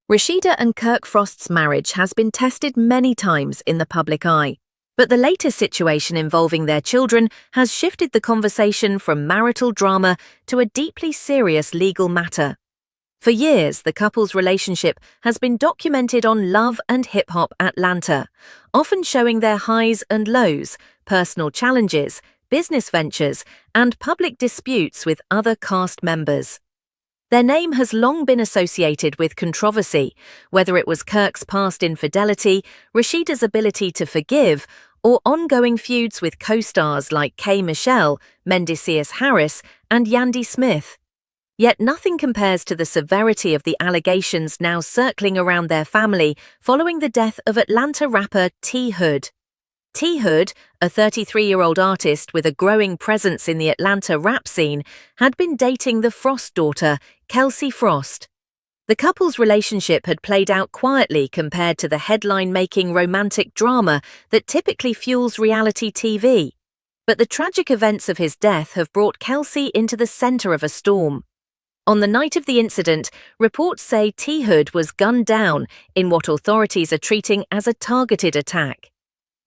Rasheeda and Kirk Frost's marriage has been tested many times in the public eye, but the latest situation involving their children has shifted the conversation from marital drama to a deeply serious legal matter. For years, the couple's relationship has been documented on Love and Hip Hop Atlanta, often showing their highs and lows, personal challenges, business ventures, and public disputes with other cast members. Their name has long been associated with controversy, whether it was Kirk's past infidelity, Rasheeda's ability to forgive, or ongoing feuds with co-stars like K. Michelle, Mendeeceus Harris, and Yandy Smith. Yet nothing compares to the severity of the allegations now circling around their family following the death of Atlanta rapper T. Hood. T. Hood, a 33-year-old artist with a growing presence in the Atlanta rap scene, had been dating the Frost daughter, Kelsey Frost. The couple's relationship had played out quietly compared to the headline-making romantic drama that typically fuels reality TV. But the tragic events of his death have brought Kelsey into the center of a storm. On the night of the incident, reports say T. Hood was gunned down in what authorities are treating as a targeted attack.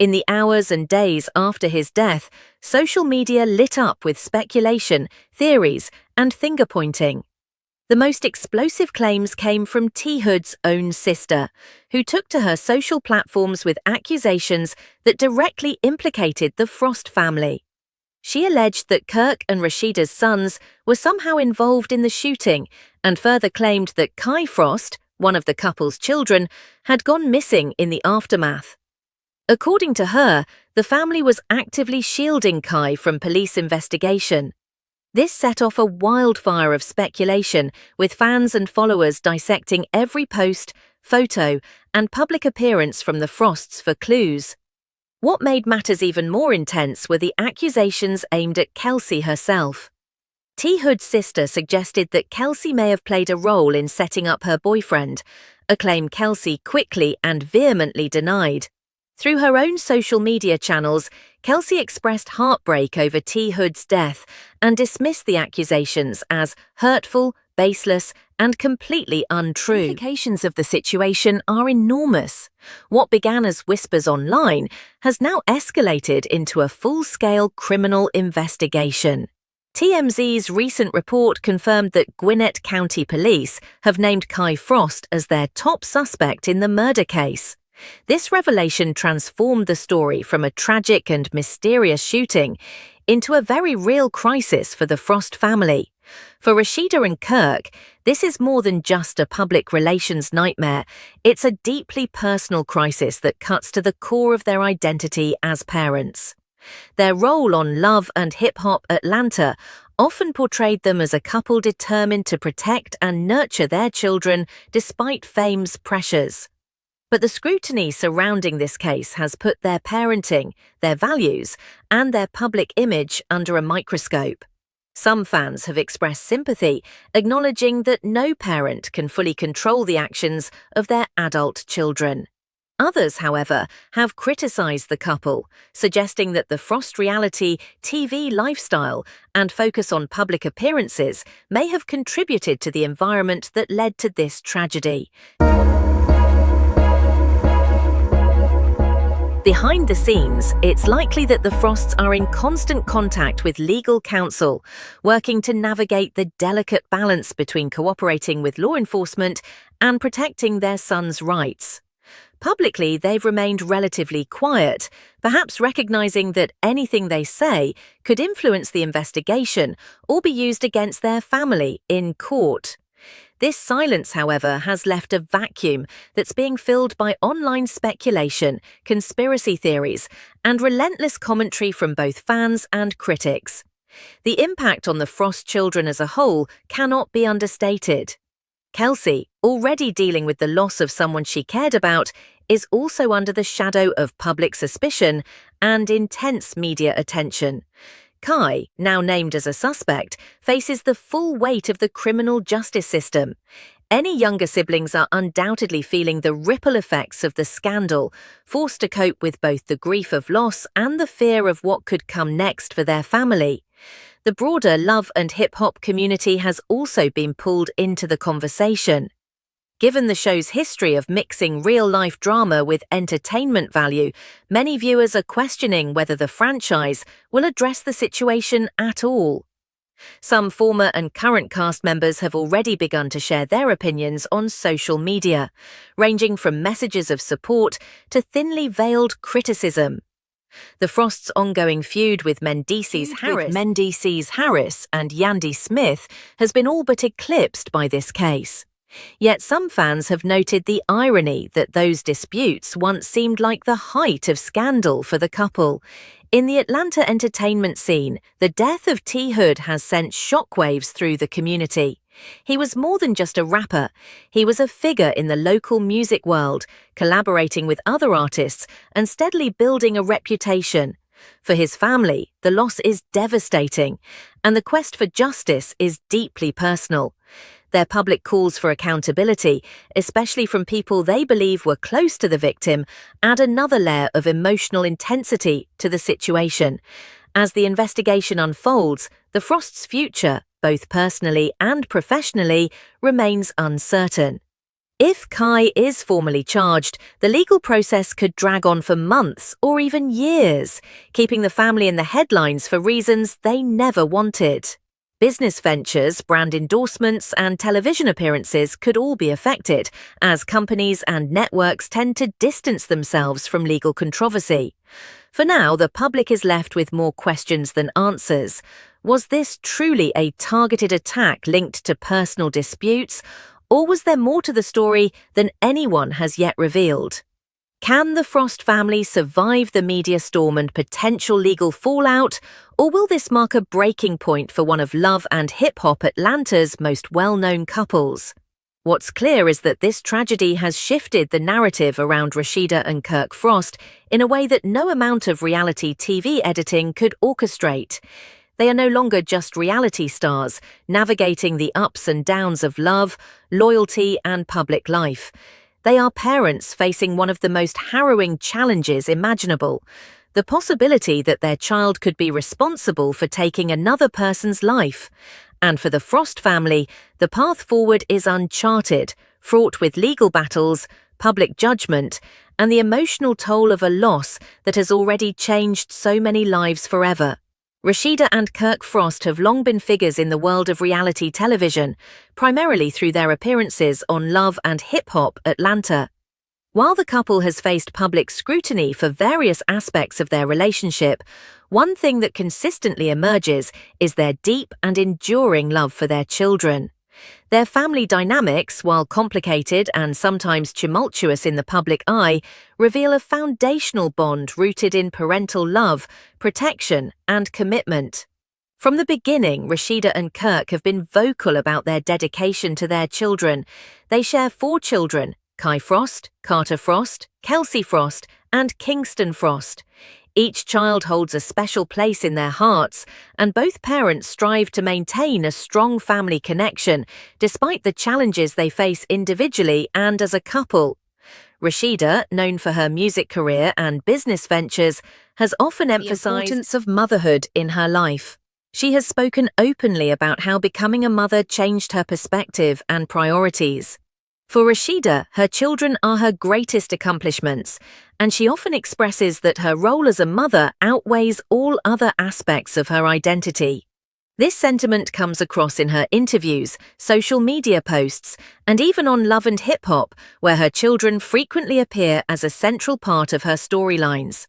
In the hours and days after his death, social media lit up with speculation, theories, and finger-pointing. The most explosive claims came from T. Hood's own sister, who took to her social platforms with accusations that directly implicated the Frost family. She alleged that Kirk and Rasheeda's sons were somehow involved in the shooting and further claimed that Kai Frost, one of the couple's children, had gone missing in the aftermath. According to her, the family was actively shielding Kai from police investigation. This set off a wildfire of speculation, with fans and followers dissecting every post, photo, and public appearance from the Frosts for clues. What made matters even more intense were the accusations aimed at Kelsey herself. T. Hood's sister suggested that Kelsey may have played a role in setting up her boyfriend, a claim Kelsey quickly and vehemently denied. Through her own social media channels, Kelsey expressed heartbreak over T. Hood's death and dismissed the accusations as hurtful, baseless, and completely untrue. The implications of the situation are enormous. What began as whispers online has now escalated into a full-scale criminal investigation. TMZ's recent report confirmed that Gwinnett County Police have named Kai Frost as their top suspect in the murder case. This revelation transformed the story from a tragic and mysterious shooting into a very real crisis for the Frost family. For Rasheeda and Kirk, this is more than just a public relations nightmare. It's a deeply personal crisis that cuts to the core of their identity as parents. Their role on Love and Hip Hop Atlanta often portrayed them as a couple determined to protect and nurture their children despite fame's pressures. But the scrutiny surrounding this case has put their parenting, their values, and their public image under a microscope. Some fans have expressed sympathy, acknowledging that no parent can fully control the actions of their adult children. Others, however, have criticized the couple, suggesting that the Frost reality TV lifestyle and focus on public appearances may have contributed to the environment that led to this tragedy. Behind the scenes, it's likely that the Frosts are in constant contact with legal counsel, working to navigate the delicate balance between cooperating with law enforcement and protecting their son's rights. Publicly, they've remained relatively quiet, perhaps recognizing that anything they say could influence the investigation or be used against their family in court. This silence, however, has left a vacuum that's being filled by online speculation, conspiracy theories, and relentless commentary from both fans and critics. The impact on the Frost children as a whole cannot be understated. Kelsey, already dealing with the loss of someone she cared about, is also under the shadow of public suspicion and intense media attention. Kai, now named as a suspect, faces the full weight of the criminal justice system. Any younger siblings are undoubtedly feeling the ripple effects of the scandal, forced to cope with both the grief of loss and the fear of what could come next for their family. The broader love and hip-hop community has also been pulled into the conversation. Given the show's history of mixing real-life drama with entertainment value, many viewers are questioning whether the franchise will address the situation at all. Some former and current cast members have already begun to share their opinions on social media, ranging from messages of support to thinly veiled criticism. The Frosts' ongoing feud with Mendeecees Harris and Yandy Smith has been all but eclipsed by this case. Yet some fans have noted the irony that those disputes once seemed like the height of scandal for the couple. In the Atlanta entertainment scene, the death of T. Hood has sent shockwaves through the community. He was more than just a rapper. He was a figure in the local music world, collaborating with other artists and steadily building a reputation. For his family, the loss is devastating, and the quest for justice is deeply personal. Their public calls for accountability, especially from people they believe were close to the victim, add another layer of emotional intensity to the situation. As the investigation unfolds, the Frosts' future, both personally and professionally, remains uncertain. If Kai is formally charged, the legal process could drag on for months or even years, keeping the family in the headlines for reasons they never wanted. Business ventures, brand endorsements, and television appearances could all be affected, as companies and networks tend to distance themselves from legal controversy. For now, the public is left with more questions than answers. Was this truly a targeted attack linked to personal disputes, or was there more to the story than anyone has yet revealed? Can the Frost family survive the media storm and potential legal fallout, or will this mark a breaking point for one of love and hip-hop Atlanta's most well-known couples? What's clear is that this tragedy has shifted the narrative around Rasheeda and Kirk Frost in a way that no amount of reality TV editing could orchestrate. They are no longer just reality stars, navigating the ups and downs of love, loyalty, and public life. They are parents facing one of the most harrowing challenges imaginable: the possibility that their child could be responsible for taking another person's life. And for the Frost family, the path forward is uncharted, fraught with legal battles, public judgment, and the emotional toll of a loss that has already changed so many lives forever. Rasheeda and Kirk Frost have long been figures in the world of reality television, primarily through their appearances on Love and Hip Hop Atlanta. While the couple has faced public scrutiny for various aspects of their relationship, one thing that consistently emerges is their deep and enduring love for their children. Their family dynamics, while complicated and sometimes tumultuous in the public eye, reveal a foundational bond rooted in parental love, protection, and commitment. From the beginning, Rasheeda and Kirk have been vocal about their dedication to their children. They share 4 children: Kai Frost, Carter Frost, Kelsey Frost, and Kingston Frost. Each child holds a special place in their hearts, and both parents strive to maintain a strong family connection, despite the challenges they face individually and as a couple. Rasheeda, known for her music career and business ventures, has often emphasized the importance of motherhood in her life. She has spoken openly about how becoming a mother changed her perspective and priorities. For Rasheeda, her children are her greatest accomplishments, and she often expresses that her role as a mother outweighs all other aspects of her identity. This sentiment comes across in her interviews, social media posts, and even on Love and Hip Hop, where her children frequently appear as a central part of her storylines.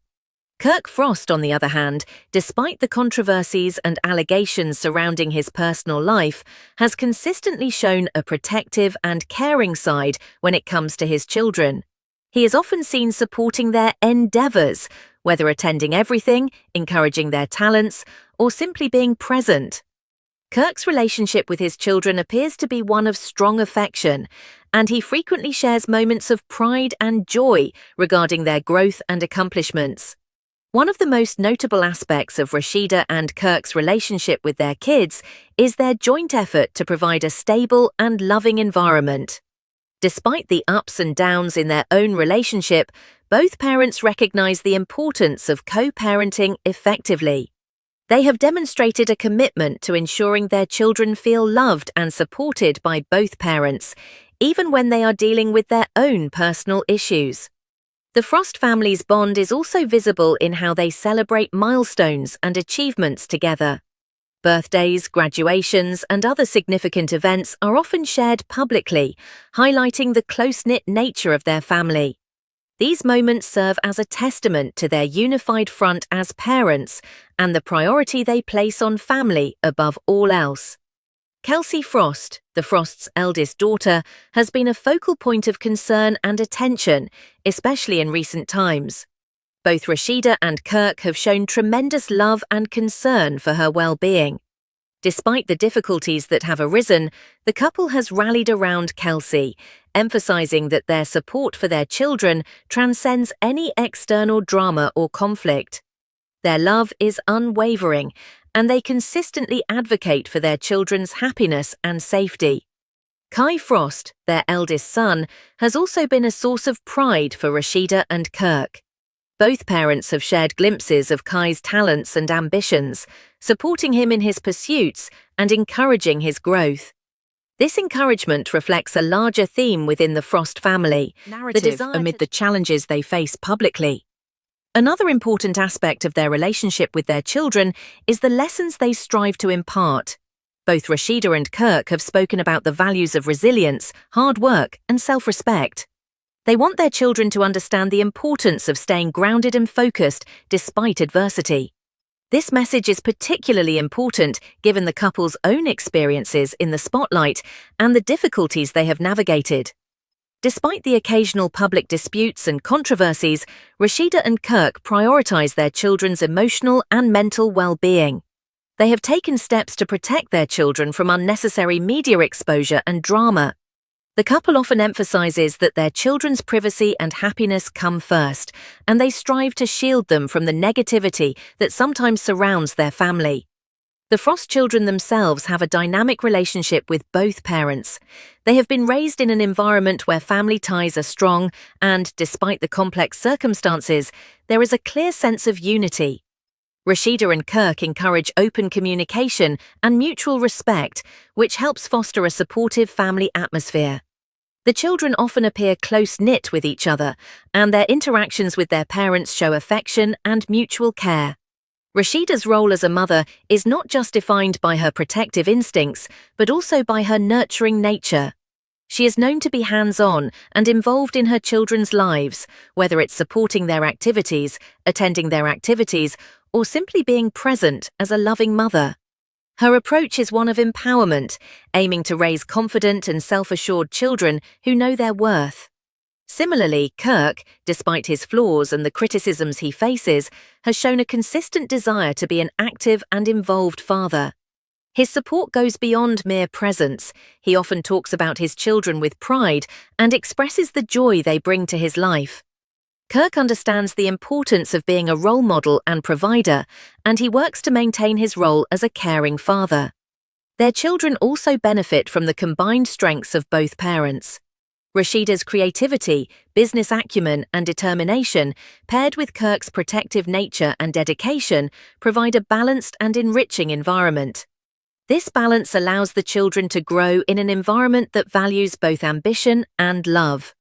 Kirk Frost, on the other hand, despite the controversies and allegations surrounding his personal life, has consistently shown a protective and caring side when it comes to his children. He is often seen supporting their endeavors, whether attending everything, encouraging their talents, or simply being present. Kirk's relationship with his children appears to be one of strong affection, and he frequently shares moments of pride and joy regarding their growth and accomplishments. One of the most notable aspects of Rasheeda and Kirk's relationship with their kids is their joint effort to provide a stable and loving environment. Despite the ups and downs in their own relationship, both parents recognize the importance of co-parenting effectively. They have demonstrated a commitment to ensuring their children feel loved and supported by both parents, even when they are dealing with their own personal issues. The Frost family's bond is also visible in how they celebrate milestones and achievements together. Birthdays, graduations, and other significant events are often shared publicly, highlighting the close-knit nature of their family. These moments serve as a testament to their unified front as parents and the priority they place on family above all else. Kelsey Frost, the Frost's eldest daughter, has been a focal point of concern and attention, especially in recent times. Both Rasheeda and Kirk have shown tremendous love and concern for her well-being. Despite the difficulties that have arisen, the couple has rallied around Kelsey, emphasizing that their support for their children transcends any external drama or conflict. Their love is unwavering, and they consistently advocate for their children's happiness and safety. Kai Frost, their eldest son, has also been a source of pride for Rasheeda and Kirk. Both parents have shared glimpses of Kai's talents and ambitions, supporting him in his pursuits and encouraging his growth. This encouragement reflects a larger theme within the Frost family, the desire amid the challenges they face publicly. Another important aspect of their relationship with their children is the lessons they strive to impart. Both Rasheeda and Kirk have spoken about the values of resilience, hard work, and self-respect. They want their children to understand the importance of staying grounded and focused despite adversity. This message is particularly important given the couple's own experiences in the spotlight and the difficulties they have navigated. Despite the occasional public disputes and controversies, Rasheeda and Kirk prioritize their children's emotional and mental well-being. They have taken steps to protect their children from unnecessary media exposure and drama. The couple often emphasizes that their children's privacy and happiness come first, and they strive to shield them from the negativity that sometimes surrounds their family. The Frost children themselves have a dynamic relationship with both parents. They have been raised in an environment where family ties are strong and, despite the complex circumstances, there is a clear sense of unity. Rasheeda and Kirk encourage open communication and mutual respect, which helps foster a supportive family atmosphere. The children often appear close-knit with each other, and their interactions with their parents show affection and mutual care. Rasheeda's role as a mother is not just defined by her protective instincts, but also by her nurturing nature. She is known to be hands-on and involved in her children's lives, whether it's supporting their activities, attending their activities, or simply being present as a loving mother. Her approach is one of empowerment, aiming to raise confident and self-assured children who know their worth. Similarly, Kirk, despite his flaws and the criticisms he faces, has shown a consistent desire to be an active and involved father. His support goes beyond mere presence. He often talks about his children with pride and expresses the joy they bring to his life. Kirk understands the importance of being a role model and provider, and he works to maintain his role as a caring father. Their children also benefit from the combined strengths of both parents. Rasheeda's creativity, business acumen, and determination, paired with Kirk's protective nature and dedication, provide a balanced and enriching environment. This balance allows the children to grow in an environment that values both ambition and love.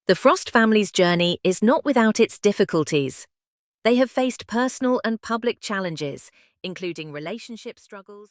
The Frost family's journey is not without its difficulties. They have faced personal and public challenges, including relationship struggles,